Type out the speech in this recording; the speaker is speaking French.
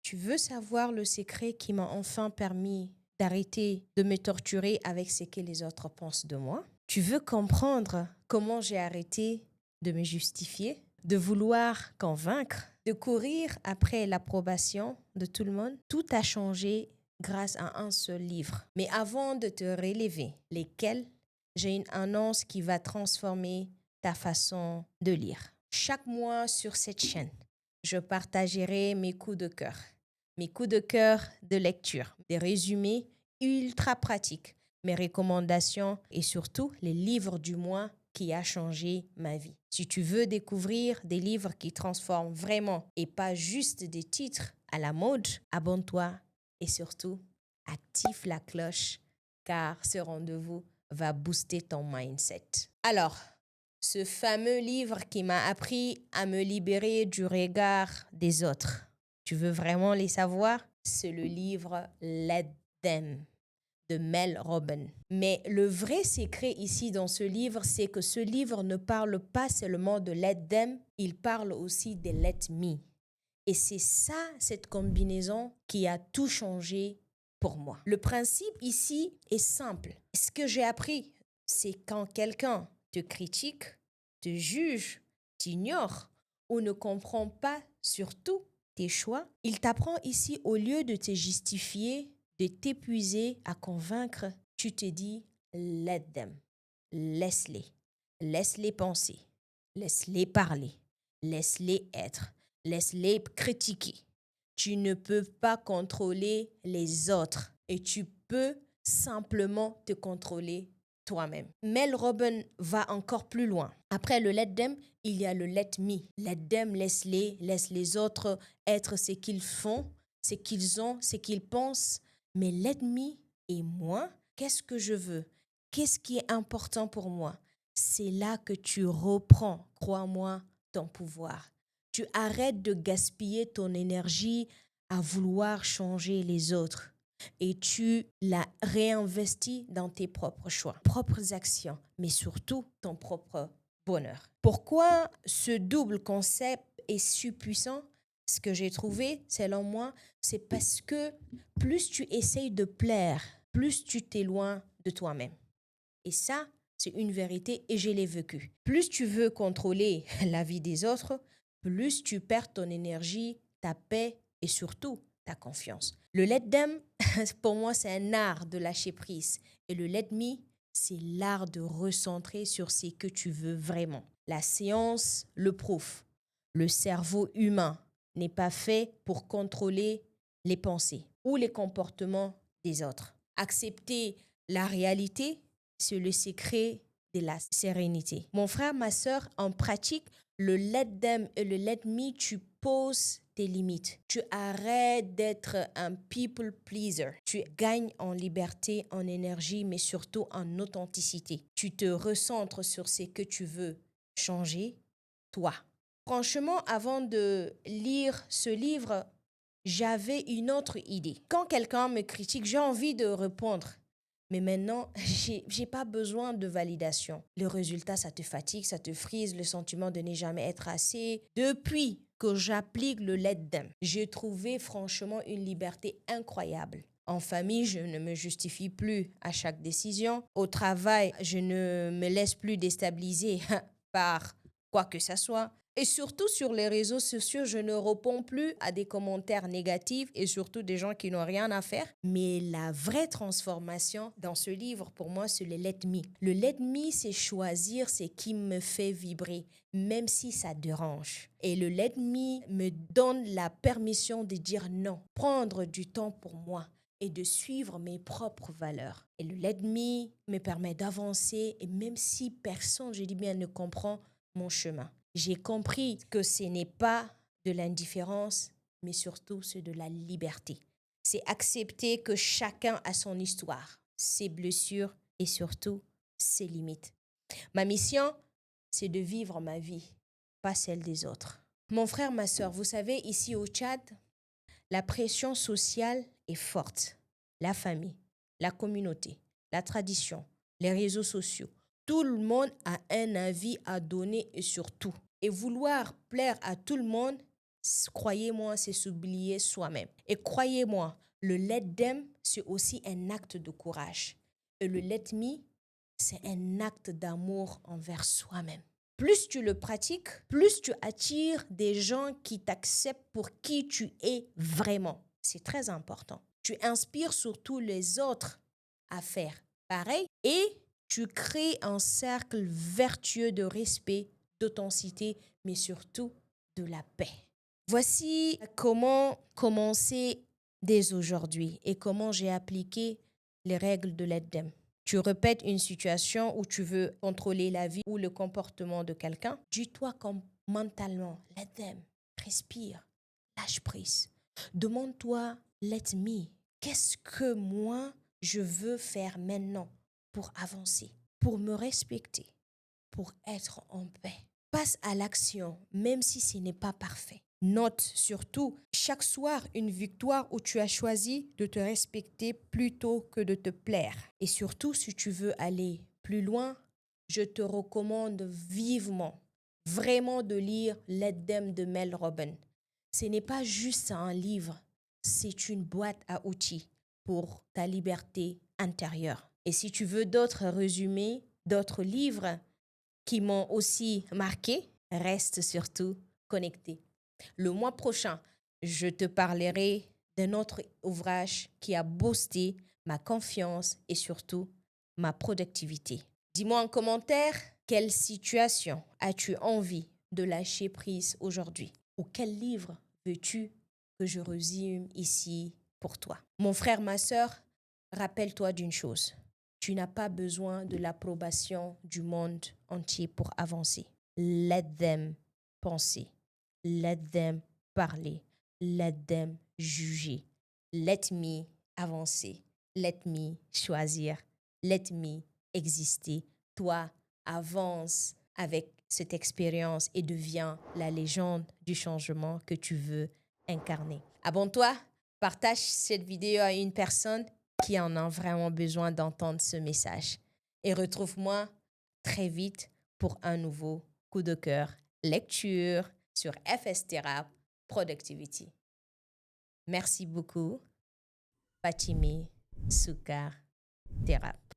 Tu veux savoir le secret qui m'a enfin permis d'arrêter de me torturer avec ce que les autres pensent de moi? Tu veux comprendre comment j'ai arrêté de me justifier, de vouloir convaincre, de courir après l'approbation de tout le monde? Tout a changé grâce à un seul livre. Mais avant de te relever, lesquels, j'ai une annonce qui va transformer ta façon de lire. Chaque mois sur cette chaîne, je partagerai mes coups de cœur de lecture, des résumés ultra pratiques, mes recommandations et surtout les livres du mois qui a changé ma vie. Si tu veux découvrir des livres qui transforment vraiment et pas juste des titres à la mode, abonne-toi et surtout active la cloche car ce rendez-vous va booster ton mindset. Alors, ce fameux livre qui m'a appris à me libérer du regard des autres. Tu veux vraiment les savoir? C'est le livre Let Them de Mel Robbins. Mais le vrai secret ici dans ce livre, c'est que ce livre ne parle pas seulement de Let Them, il parle aussi de Let Me. Et c'est ça, cette combinaison qui a tout changé pour moi. Le principe ici est simple. Ce que j'ai appris, c'est quand quelqu'un te critique, te juge, t'ignore ou ne comprend pas surtout tes choix, il t'apprend ici, au lieu de te justifier, de t'épuiser à convaincre, tu te dis let them, laisse-les, laisse-les penser, laisse-les parler, laisse-les être, laisse-les critiquer. Tu ne peux pas contrôler les autres et tu peux simplement te contrôler toi-même. Mel Robbins va encore plus loin. Après le let them, il y a le let me. Let them, laisse-les, laisse les autres être ce qu'ils font, ce qu'ils ont, ce qu'ils pensent. Mais let me et moi, qu'est-ce que je veux? Qu'est-ce qui est important pour moi? C'est là que tu reprends, crois-moi, ton pouvoir. Tu arrêtes de gaspiller ton énergie à vouloir changer les autres et tu la réinvestis dans tes propres choix, propres actions, mais surtout ton propre bonheur. Pourquoi ce double concept est si puissant? Ce que j'ai trouvé, selon moi, c'est parce que plus tu essayes de plaire, plus tu t'éloignes de toi-même. Et ça, c'est une vérité et je l'ai vécu. Plus tu veux contrôler la vie des autres, plus tu perds ton énergie, ta paix et surtout ta confiance. Le let them, pour moi, c'est un art de lâcher prise. Et le let me, c'est l'art de recentrer sur ce que tu veux vraiment. La science le prouve. Le cerveau humain n'est pas fait pour contrôler les pensées ou les comportements des autres. Accepter la réalité, c'est le secret de la sérénité. Mon frère, ma soeur, en pratique, le let them et le let me, tu poses tes limites. Tu arrêtes d'être un people pleaser. Tu gagnes en liberté, en énergie, mais surtout en authenticité. Tu te recentres sur ce que tu veux changer, toi. Franchement, avant de lire ce livre, j'avais une autre idée. Quand quelqu'un me critique, j'ai envie de répondre. Mais maintenant, j'ai pas besoin de validation. Le résultat, ça te fatigue, ça te frise, le sentiment de ne jamais être assez. Depuis que j'applique le let them, j'ai trouvé franchement une liberté incroyable. En famille, je ne me justifie plus à chaque décision. Au travail, je ne me laisse plus déstabiliser par quoi que ce soit. Et surtout sur les réseaux sociaux, je ne réponds plus à des commentaires négatifs et surtout des gens qui n'ont rien à faire. Mais la vraie transformation dans ce livre, pour moi, c'est le let me. Le let me, c'est choisir ce qui me fait vibrer, même si ça dérange. Et le let me donne la permission de dire non, prendre du temps pour moi et de suivre mes propres valeurs. Et le let me permet d'avancer et même si personne, je dis bien, ne comprend mon chemin. J'ai compris que ce n'est pas de l'indifférence, mais surtout c'est de la liberté. C'est accepter que chacun a son histoire, ses blessures et surtout ses limites. Ma mission, c'est de vivre ma vie, pas celle des autres. Mon frère, ma soeur, vous savez, ici au Tchad, la pression sociale est forte. La famille, la communauté, la tradition, les réseaux sociaux. Tout le monde a un avis à donner et sur tout. Et vouloir plaire à tout le monde, Croyez-moi, c'est s'oublier soi-même. Et croyez-moi, le let them, c'est aussi un acte de courage. Et le let me, c'est un acte d'amour envers soi-même. Plus tu le pratiques, plus tu attires des gens qui t'acceptent pour qui tu es vraiment. C'est très important. Tu inspires surtout les autres à faire pareil et tu crées un cercle vertueux de respect, d'authenticité, mais surtout de la paix. Voici comment commencer dès aujourd'hui et comment j'ai appliqué les règles de l'EDEM. Tu répètes une situation où tu veux contrôler la vie ou le comportement de quelqu'un. Dis-toi comme mentalement, let them, respire, lâche prise. Demande-toi, let me, qu'est-ce que moi je veux faire maintenant pour avancer, pour me respecter, pour être en paix. Passe à l'action, même si ce n'est pas parfait. Note surtout chaque soir une victoire où tu as choisi de te respecter plutôt que de te plaire. Et surtout, si tu veux aller plus loin, je te recommande vivement, vraiment de lire Let Them de Mel Robbins. Ce n'est pas juste un livre, c'est une boîte à outils pour ta liberté intérieure. Et si tu veux d'autres résumés, d'autres livres qui m'ont aussi marqué, reste surtout connecté. Le mois prochain, je te parlerai d'un autre ouvrage qui a boosté ma confiance et surtout ma productivité. Dis-moi en commentaire quelle situation as-tu envie de lâcher prise aujourd'hui ou quel livre veux-tu que je résume ici pour toi. Mon frère, ma sœur, rappelle-toi d'une chose. Tu n'as pas besoin de l'approbation du monde entier pour avancer. Let them penser. Let them parler. Let them juger. Let me avancer. Let me choisir. Let me exister. Toi, avance avec cette expérience et deviens la légende du changement que tu veux incarner. Abonne-toi, partage cette vidéo à une personne qui en a vraiment besoin d'entendre ce message. Et retrouve-moi très vite pour un nouveau coup de cœur lecture sur FS Thérapie Productivity. Merci beaucoup, Fatime Soukar Thérapie.